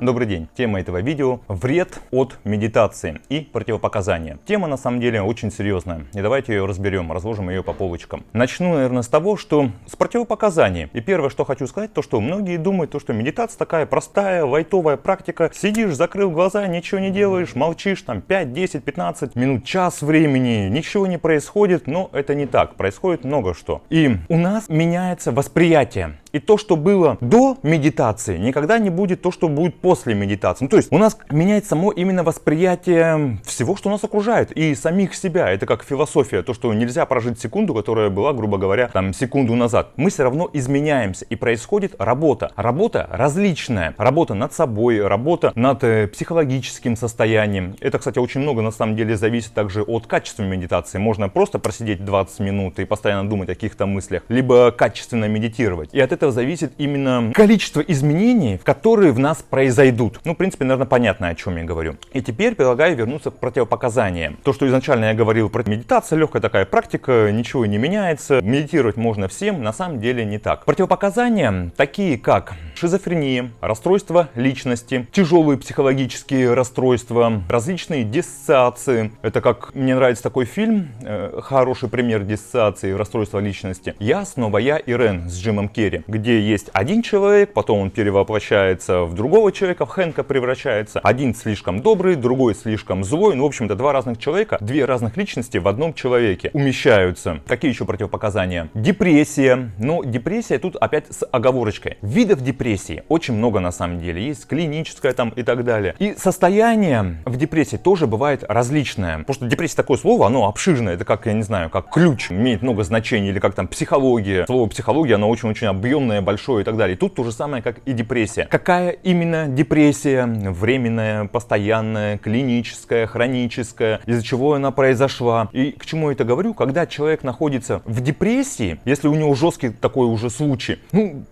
Добрый день. Тема этого видео — вред от медитации и противопоказания. Тема на самом деле очень серьезная. И давайте ее разберем, разложим ее по полочкам. Начну, наверное, с того, что с противопоказаний. И первое, что хочу сказать, то что многие думают, то, что медитация такая простая, лайтовая практика. Сидишь, закрыл глаза, ничего не делаешь, молчишь там 5, 10, 15 минут, час времени, ничего не происходит. Но это не так. Происходит много что. И у нас меняется восприятие. И то, что было до медитации, никогда не будет то, что будет после медитации. То есть у нас меняется само именно восприятие всего, что нас окружает, и самих себя. Это как философия, то, что нельзя прожить секунду, которая была, грубо говоря, там секунду назад. Мы все равно изменяемся, и происходит работа. Работа различная. Работа над собой, работа над психологическим состоянием. Это, кстати, очень много на самом деле зависит также от качества медитации. Можно просто просидеть 20 минут и постоянно думать о каких-то мыслях, либо качественно медитировать. И от этого зависит именно количество изменений, которые в нас произойдут. В принципе, наверное, понятно, о чем я говорю. И теперь предлагаю вернуться к противопоказаниям. То, что изначально я говорил про медитацию, легкая такая практика, ничего не меняется, медитировать можно всем, на самом деле не так. Противопоказания такие, как шизофрения, расстройство личности, тяжелые психологические расстройства, различные диссоциации. Это как, мне нравится такой фильм, хороший пример диссоциации, расстройства личности. «Я, снова я, Ирен» с Джимом Керри, где есть один человек, потом он перевоплощается в другого человека, в Хэнка превращается. Один слишком добрый, другой слишком злой. В общем-то, два разных человека, две разных личности в одном человеке умещаются. Какие еще противопоказания? Депрессия. Но депрессия тут опять с оговорочкой. Видов депрессии очень много на самом деле. Есть клиническая там и так далее. И состояние в депрессии тоже бывает различное. Потому что депрессия такое слово, оно обширное. Это как, я не знаю, как ключ. Имеет много значений. Или как там психология. Слово психология, оно очень-очень объемное, большое и так далее. И тут то же самое, как и депрессия. Какая именно депрессия? Временная, постоянная, клиническая, хроническая? Из-за чего она произошла? И к чему я это говорю? Когда человек находится в депрессии, если у него жесткий такой уже случай,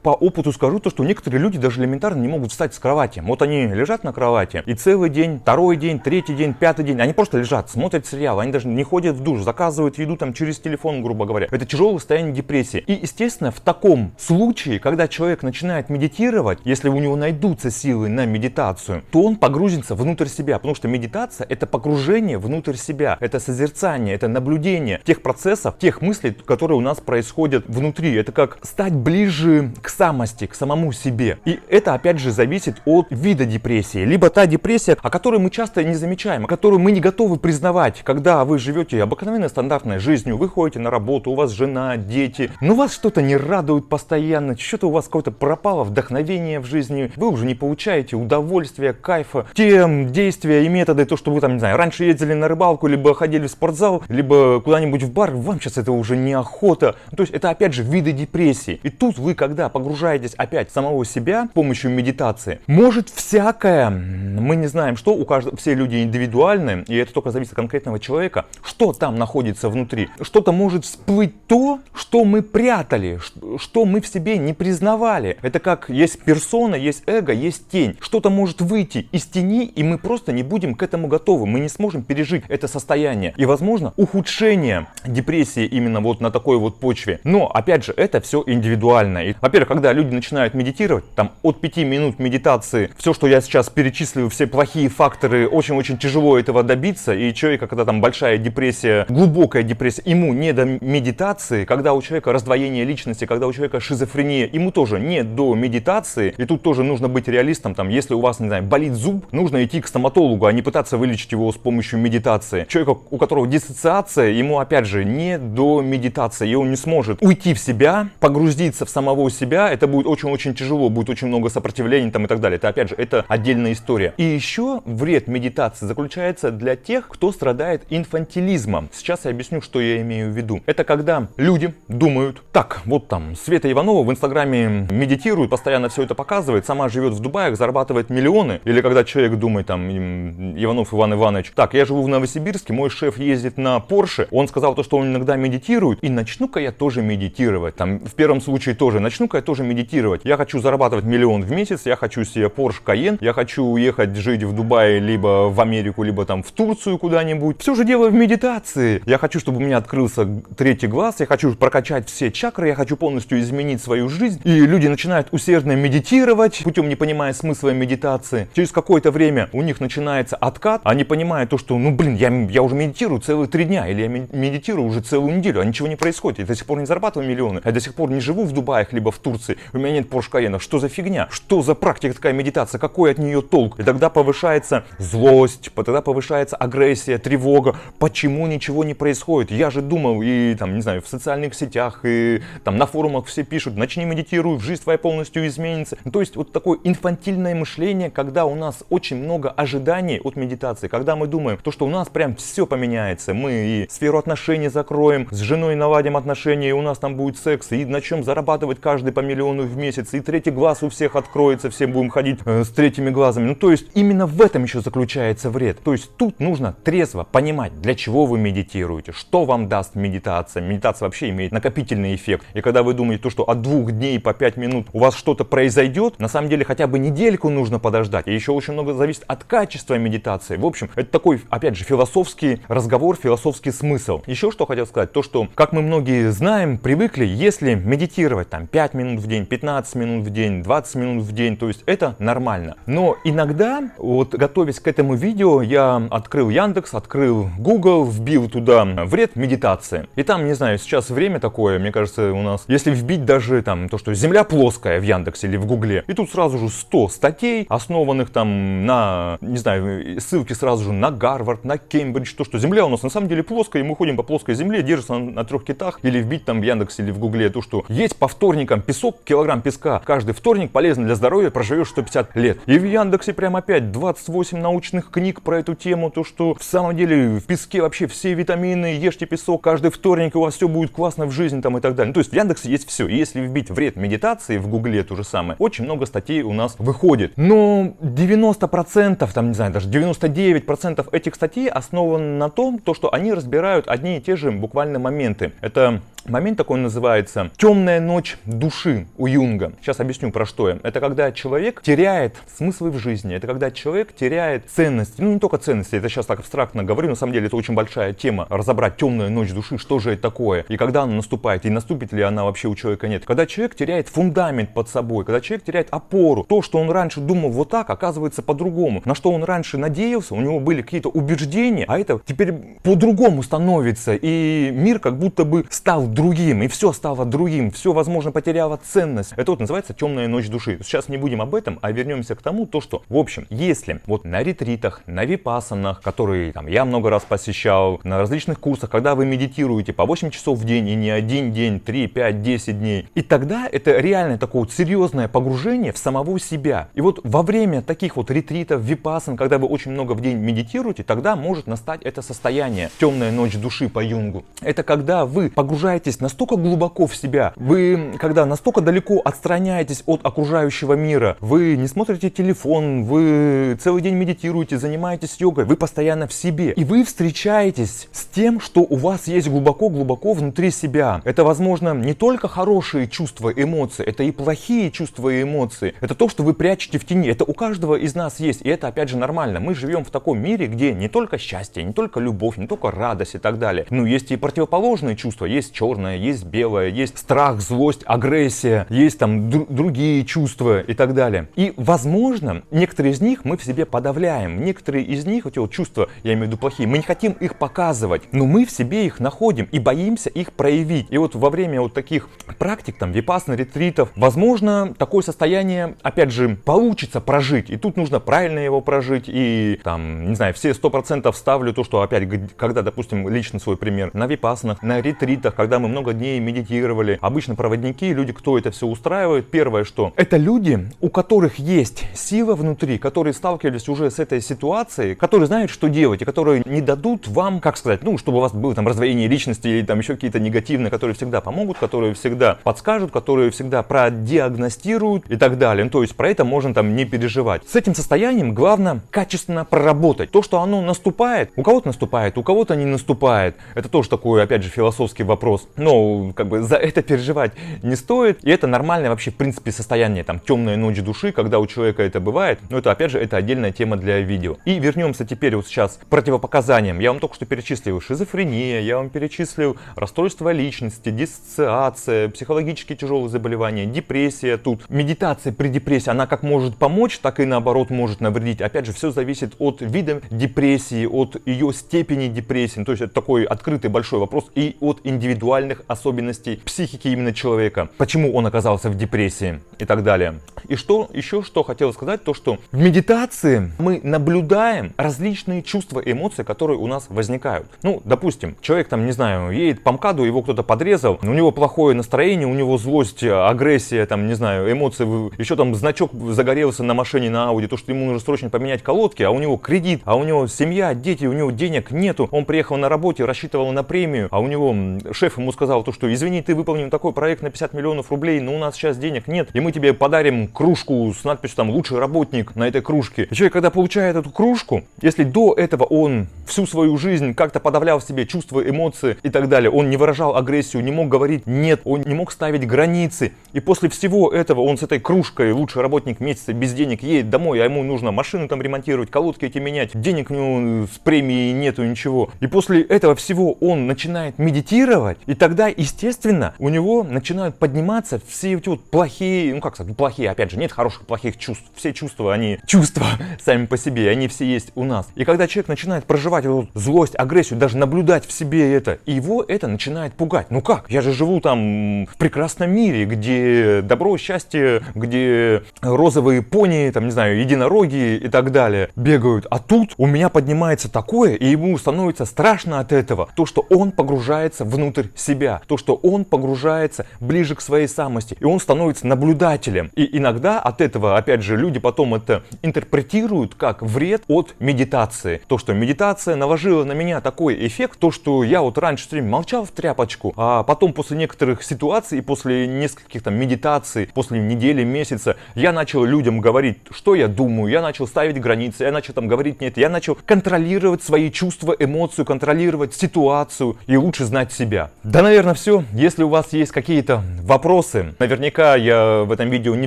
по опыту скажу то, что некоторые люди даже элементарно не могут встать с кровати. Вот они лежат на кровати и целый день, второй день, третий день, пятый день, они просто лежат, смотрят сериал, они даже не ходят в душ, заказывают еду там через телефон, грубо говоря. Это тяжелое состояние депрессии. И, естественно, в таком случае, когда человек начинает медитировать, если у него найдутся силы на медитацию, то он погрузится внутрь себя, потому что медитация — это погружение внутрь себя, это созерцание, это наблюдение тех процессов, тех мыслей, которые у нас происходят внутри. Это как стать ближе к самости, к самому себе. И это, опять же, зависит от вида депрессии. Либо та депрессия, о которой мы часто не замечаем, о которой мы не готовы признавать, когда вы живете обыкновенной стандартной жизнью, вы ходите на работу, у вас жена, дети, но вас что-то не радует постоянно, что-то у вас какое-то пропало вдохновение в жизни, вы уже не получаете удовольствия, кайфа, те действия и методы, то, что вы там, не знаю, раньше ездили на рыбалку, либо ходили в спортзал, либо куда-нибудь в бар, вам сейчас это уже неохота. То есть это опять же виды депрессии. И тут вы, когда погружаетесь опять в самого себя с помощью медитации, может всякое, мы не знаем, что, у каждого, все люди индивидуальны, и это только зависит от конкретного человека, что там находится внутри. Что-то может всплыть то, что мы прятали, что мы в себе не признавали. Это как есть персона, есть эго, есть тень. Что-то может выйти из тени, и мы просто не будем к этому готовы. Мы не сможем пережить это состояние. И, возможно, ухудшение депрессии именно вот на такой вот почве. Но, опять же, это все индивидуально. И, во-первых, когда люди начинают медитировать, там от 5 минут медитации, все, что я сейчас перечислил, все плохие факторы, очень-очень тяжело этого добиться. И человека, когда там большая депрессия, глубокая депрессия, ему не до медитации, когда у человека раздвоение личности, когда у человека шизофрения, ему тоже не до медитации. И тут тоже нужно быть реалистом. Там, если у вас, не знаю, болит зуб, нужно идти к стоматологу, а не пытаться вылечить его с помощью медитации. Человек, у которого диссоциация, ему, опять же, не до медитации. И он не сможет уйти в себя, погрузиться в самого себя. Это будет очень-очень тяжело, будет очень много сопротивлений там и так далее. Это, опять же, это отдельная история. И еще вред медитации заключается для тех, кто страдает инфантилизмом. Сейчас я объясню, что я имею в виду. Это когда люди думают: так, вот там Света Иванова в Инстаграме медитирует, постоянно все это показывает, сама живет в Дубаях, зарабатывает миллионы. Или когда человек думает, там, Иванов Иван Иванович: так, я живу в Новосибирске, мой шеф ездит на Порше, он сказал то, что он иногда медитирует, и начну-ка я тоже медитировать. Там, в первом случае тоже, начну-ка я тоже медитировать. Я хочу зарабатывать миллион в месяц, я хочу себе Porsche Cayenne, я хочу уехать жить в Дубае, либо в Америку, либо там в Турцию куда-нибудь. Все же дело в медитации. Я хочу, чтобы у меня открылся третий глаз, я хочу прокачать все чакры, я хочу полностью изменить свою жизнь. И люди начинают усердно медитировать, путем не понимая смысла медитации. Через какое-то время у них начинается откат, они понимают то, что, ну блин, я уже медитирую целых 3 дня, или я медитирую уже целую неделю, а ничего не происходит. Я до сих пор не зарабатываю миллионы, я до сих пор не живу в Дубаях, либо в Турции, у меня нет Porsche Cayenne. Что за фигня? Что за практика такая медитация? Какой от нее толк? И тогда повышается злость, тогда повышается агрессия, тревога. Почему ничего не происходит? Я же думал, и там, не знаю, в социальных сетях, и там на форумах все пишут, начни медитировать, жизнь твоя полностью изменится. То есть вот такое инфантильное мышление, когда у нас очень много ожиданий от медитации, когда мы думаем, то, что у нас прям все поменяется, мы и сферу отношений закроем, с женой наладим отношения, и у нас там будет секс, и начнем зарабатывать каждый по миллиону в месяц, и третий глаз у всех откроется, все будем ходить с третьими глазами. Ну, то есть именно в этом еще заключается вред. То есть тут нужно трезво понимать, для чего вы медитируете, что вам даст медитация. Медитация вообще имеет накопительный эффект. И когда вы думаете, то, что от 2 дней по 5 минут у вас что-то произойдет, на самом деле хотя бы недельку нужно подождать. И еще очень много зависит от качества медитации. В общем, это такой, опять же, философский разговор, философский смысл. Еще что хотел сказать, то, что, как мы многие знаем, привыкли, если медитировать там 5 минут в день, 15 минут в день, 20 минут в день, то есть это нормально. Но иногда, вот готовясь к этому видео, я открыл Яндекс, открыл Google, вбил туда вред медитации. И там, не знаю, сейчас время такое, мне кажется, у нас, если вбить даже там то, что Земля плоская в Яндексе или в Гугле, и тут сразу же 100 статей, основанных там на, не знаю, ссылки сразу же на Гарвард, на Кембридж, то, что Земля у нас на самом деле плоская, и мы ходим по плоской Земле, держится на 3 китах, или вбить там в Яндексе или в Гугле то, что есть по вторникам песок, килограмм песка, каждый вторник полезно для здоровья, проживешь 150 лет. И в Яндексе прям опять 28 научных книг про эту тему, то, что в самом деле в песке вообще все витамины, ешьте песок, каждый вторник у вас все будет классно в жизни там и так далее. Ну, то есть в Яндексе есть все. И если вбить вред медитации в Гугле то же самое, очень много статей у нас выходит. Но 90%, там не знаю, даже 99% этих статей основаны на том, то, что они разбирают одни и те же буквально моменты. Это момент такой называется «темная ночь души» у Юнга. Сейчас объясню, про что я. Это когда человек теряет смысл в жизни. Это когда человек теряет ценности. Ну, не только ценности, это сейчас так абстрактно говорю. На самом деле это очень большая тема. Разобрать темную ночь души, что же это такое. И когда она наступает, и наступит ли она вообще у человека, нет. Когда человек теряет фундамент под собой, когда человек теряет опору. То, что он раньше думал вот так, оказывается по-другому. На что он раньше надеялся, у него были какие-то убеждения, а это теперь по-другому становится. И мир как будто бы стал другим, и все стало другим, все, возможно, потеряло ценность. Это вот называется темная ночь души. Сейчас не будем об этом, а вернемся к тому, то, что, в общем, если вот на ретритах, на випассанах, которые там я много раз посещал, на различных курсах, когда вы медитируете по 8 часов в день, и не один день, 3, 5, 10 дней, и тогда это реально такое вот серьезное погружение в самого себя. И вот во время таких вот ретритов, випассан, когда вы очень много в день медитируете, тогда может настать это состояние, темная ночь души по Юнгу. Это когда вы погружаетесь настолько глубоко в себя, вы когда настолько далеко отстраняетесь от окружающего мира, вы не смотрите телефон, вы целый день медитируете, занимаетесь йогой, вы постоянно в себе. И вы встречаетесь с тем, что у вас есть глубоко-глубоко внутри себя. Это, возможно, не только хорошие чувства, эмоции, это и плохие чувства и эмоции. Это то, что вы прячете в тени. Это у каждого из нас есть. И это, опять же, нормально. Мы живем в таком мире, где не только счастье, не только любовь, не только радость и так далее. Но есть и противоположные чувства. Есть черное, есть белое, есть страх, злость, агрессия, есть там другие чувства и так далее. И, возможно, некоторые из них мы в себе подавляем. Некоторые из них, эти вот чувства, я имею в виду плохие, мы не хотим их показывать, но мы в себе их находим и боимся их проявить. И вот во время вот таких практик, там, випассаны, ретритов, возможно, такое состояние, опять же, получится прожить. И тут нужно правильно его прожить. И, там, не знаю, все 100% ставлю то, что, опять, когда, допустим, лично свой пример, на випассанах, на ретритах, когда мы много дней медитировали, обычно проводники, люди, кто это все устраивает, первое, что это люди, у которых есть сила внутри, которые сталкивались уже с этой ситуацией, которые знают, что делать, и которые не дадут вам, как сказать, ну, чтобы у вас было там раздвоение личности или там еще какие-то негативные, которые всегда помогут, которые всегда подскажут, которые всегда продиагностируют и так далее. Ну, то есть про это можно там не переживать. С этим состоянием главное качественно проработать. То, что оно наступает, у кого-то не наступает. Это тоже такой, опять же, философский вопрос. Но как бы за это переживать не стоит. И это нормальное вообще, в принципе, принципе, состояние, там, темная ночь души, когда у человека это бывает, но это, опять же, это отдельная тема для видео. И вернемся теперь вот сейчас к противопоказаниям. Я вам только что перечислил шизофрения, я вам перечислил расстройство личности, диссоциация, психологически тяжелые заболевания, депрессия. Тут медитация при депрессии, она как может помочь, так и наоборот может навредить. Опять же, все зависит от вида депрессии, от ее степени депрессии. То есть это такой открытый большой вопрос и от индивидуальных особенностей психики именно человека. Почему он оказался в депрессии и так далее. И что еще, что хотел сказать, то что в медитации мы наблюдаем различные чувства и эмоции, которые у нас возникают. Ну, допустим, человек там, не знаю, едет по МКАДу, его кто-то подрезал, у него плохое настроение, у него злость, агрессия, там, не знаю, эмоции, еще там значок загорелся на машине, на Ауди, то, что ему нужно срочно поменять колодки, а у него кредит, а у него семья, дети, у него денег нету, он приехал на работе, рассчитывал на премию, а у него шеф ему сказал то, что извини, ты выполнил такой проект на 50 миллионов рублей, но у нас сейчас денег нет, и мы тебе подарим кружку с надписью там «Лучший работник» на этой кружке. И человек, когда получает эту кружку, если до этого он всю свою жизнь как-то подавлял в себе чувства, эмоции и так далее, он не выражал агрессию, не мог говорить «нет», он не мог ставить границы, и после всего этого он с этой кружкой «Лучший работник месяца» без денег едет домой, а ему нужно машину там ремонтировать, колодки эти менять, денег у него с премией нету ничего. И после этого всего он начинает медитировать, и тогда, естественно, у него начинают подниматься все эти вот плохие, ну как сказать, плохие, опять же, нет хороших, плохих чувств. Все чувства, они чувства сами по себе, они все есть у нас. И когда человек начинает проживать эту злость, агрессию, даже наблюдать в себе это, его это начинает пугать. Ну как? Я же живу там в прекрасном мире, где добро, счастье, где розовые пони, там, не знаю, единороги и так далее бегают. А тут у меня поднимается такое, и ему становится страшно от этого. То, что он погружается внутрь себя, то, что он погружается ближе к своей самости, и он становится наблюдателем. И иногда от этого, опять же, люди потом это интерпретируют как вред от медитации. То, что медитация наложила на меня такой эффект, то, что я вот раньше все время молчал в тряпочку, а потом после некоторых ситуаций, после нескольких там медитаций, после недели, месяца, я начал людям говорить, что я думаю, я начал ставить границы, я начал там говорить нет, я начал контролировать свои чувства, эмоции, контролировать ситуацию и лучше знать себя. Да, наверное, все. Если у вас есть какие-то вопросы, наверняка я в этом видео не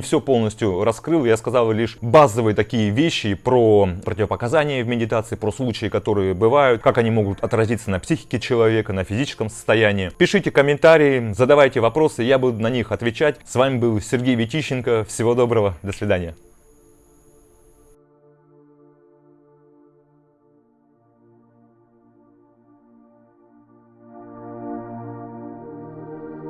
все полностью раскрыл, я сказал лишь базовые такие вещи про противопоказания в медитации, про случаи, которые бывают, как они могут отразиться на психике человека, на физическом состоянии. Пишите комментарии, задавайте вопросы, я буду на них отвечать. С вами был Сергей Витищенко. Всего доброго, до свидания.